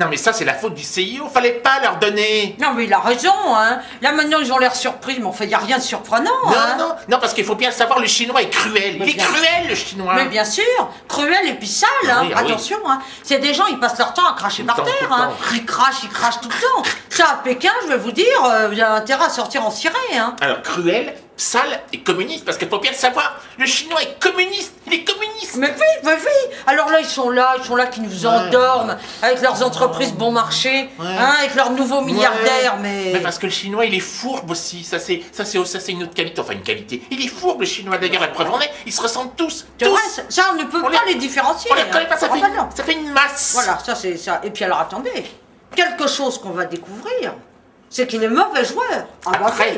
Non mais ça c'est la faute du CIO, fallait pas leur donner. Non mais il a raison, hein. Là maintenant ils ont l'air surpris, mais enfin il n'y a rien de surprenant, hein. Non, parce qu'il faut bien le savoir, le chinois est cruel. Il est cruel le chinois. Mais bien sûr, cruel et puis sale, hein. Oui, Attention, hein. C'est des gens, ils passent leur temps à cracher par terre, hein. Ils crachent tout le temps. Ça à Pékin, je vais vous dire, il y a intérêt à sortir en ciré, hein. Alors cruel, sale et communiste, parce qu'il faut bien le savoir, le chinois est communiste, il est communiste. Mais oui. Alors là, ils sont là qui nous endorment, avec leurs entreprises bon marché, hein, avec leurs nouveaux milliardaires, Mais parce que le chinois, il est fourbe aussi, ça c'est une autre qualité, enfin une qualité. Il est fourbe le chinois, d'ailleurs, la preuve en est, ils se ressemblent tous. Vrai, ça, on ne peut pas les différencier. On les connaît pas, ça fait une masse. Voilà, ça c'est ça. Et puis alors attendez, quelque chose qu'on va découvrir, c'est qu'il est mauvais joueur.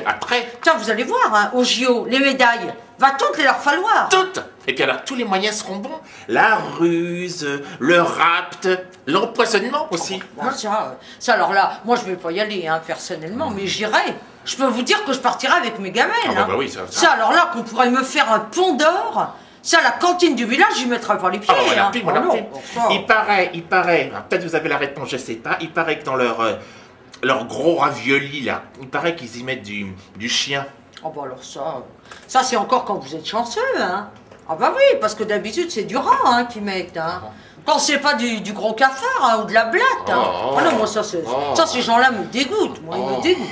Après. Tiens, vous allez voir, hein, au JO, les médailles, va toutes les leur falloir. Toutes. Et puis alors, tous les moyens seront bons. La ruse, le rapt, l'empoisonnement aussi. Bon, ça, alors là, moi je vais pas y aller, hein, personnellement, mais j'irai. Je peux vous dire que je partirai avec mes gamelles. Bah oui, ça, alors là, qu'on pourrait me faire un pont d'or. Ça, la cantine du village, j'y mettrai pas les pieds. Il paraît, peut-être vous avez la réponse, je sais pas, il paraît que dans leur gros ravioli là, il paraît qu'ils y mettent du chien. Oh bah alors ça c'est encore quand vous êtes chanceux, hein. Ah bah oui, parce que d'habitude c'est du rat, hein, qu'ils mettent, hein. Quand c'est pas du gros cafard, hein, ou de la blatte, hein. Ah non, moi ça, ces gens-là me dégoûtent, moi, ils me dégoûtent.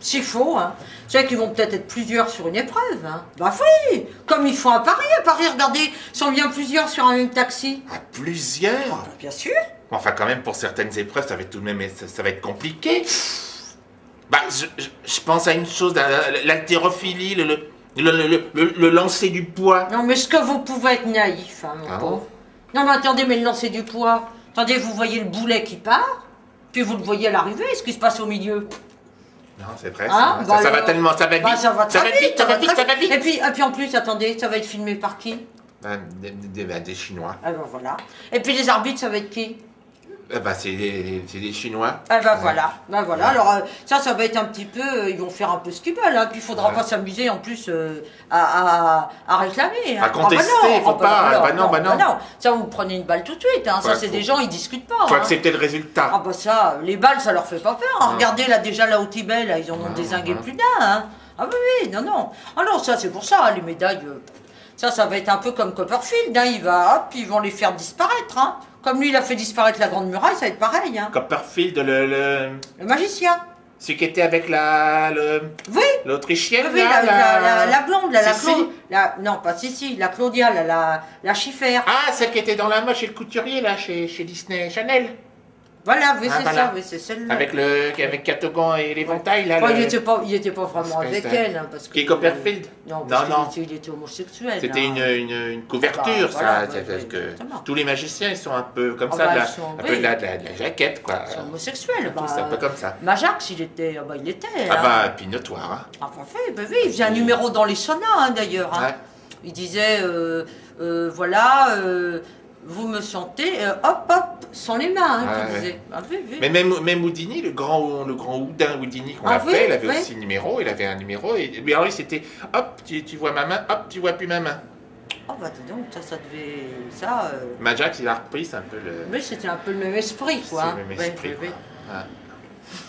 C'est faux, hein. C'est vrai qu'ils vont peut-être être plusieurs sur une épreuve, hein. Bah oui, comme ils font à Paris. À Paris, regardez, sont bien plusieurs sur un même taxi. Ah, plusieurs? Bah, bien sûr. Enfin, quand même, pour certaines épreuves, ça va être tout de même, ça va être compliqué. Bah, je pense à une chose, l'haltérophilie, le lancer du poids. Non, mais est-ce que vous pouvez être naïf, hein, mon pauvre? Non, mais attendez, mais le lancer du poids, attendez, vous voyez le boulet qui part, puis vous le voyez à l'arrivée, ce qui se passe au milieu. Non, c'est vrai, hein, ça va tellement, ça va vite, ça va vite. Et puis en plus, attendez, ça va être filmé par qui? Des Chinois. Ah ben voilà. Et puis les arbitres, ça va être qui? Bah c'est des Chinois. Ah ben voilà, alors ça va être un petit peu, ils vont faire un peu ce qu'ils veulent, hein. Puis il faudra pas s'amuser en plus à réclamer, hein. À contester, faut pas, non. Ça vous prenez une balle tout de suite, hein. Ça c'est des gens, ils discutent pas. Faut accepter le résultat. Ah bah ça, les balles ça leur fait pas peur, hein. Regardez là déjà là au Tibet, là, ils en ont dézingué plus d'un, hein. Ah oui, non. Ah non, ça c'est pour ça, les médailles, ça va être un peu comme Copperfield, hein. Ils vont les faire disparaître, hein. Comme lui, il a fait disparaître la Grande Muraille, ça va être pareil, hein. Copperfield, le magicien. Celui qui était avec l'Autrichienne, oui, la blonde, la Claude. Non, pas Sissi, la Claudia, la Schiffer. Ah, celle qui était dans la mode chez le couturier, là, chez Disney Chanel. Voilà, oui, c'est ça, oui, c'est celle-là. Avec Catogan et l'éventail, là. Il était pas vraiment avec elle, hein, parce que... Qui est Copperfield? Non. Il était homosexuel. C'était une couverture, ça. Parce que tous les magiciens, ils sont un peu comme ça, un peu de la jaquette, quoi. Ils sont homosexuels. C'est un peu comme ça. Majax, il était. Puis notoire, hein. Ah, parfait, oui, il faisait un numéro dans les saunas, hein, d'ailleurs. Hein. Il disait, voilà... vous me sentez, hop, sans les mains, hein, tu disais. Ah, oui. Mais même Houdini, le grand Houdin Houdini qu'on a fait, il avait aussi un numéro, mais alors lui c'était, hop, tu vois ma main, hop, tu vois plus ma main. Oh bah dis donc, ça devait... Majax, il a repris, c'est un peu le... Mais c'était un peu le même esprit, quoi. C'est le même esprit, quoi.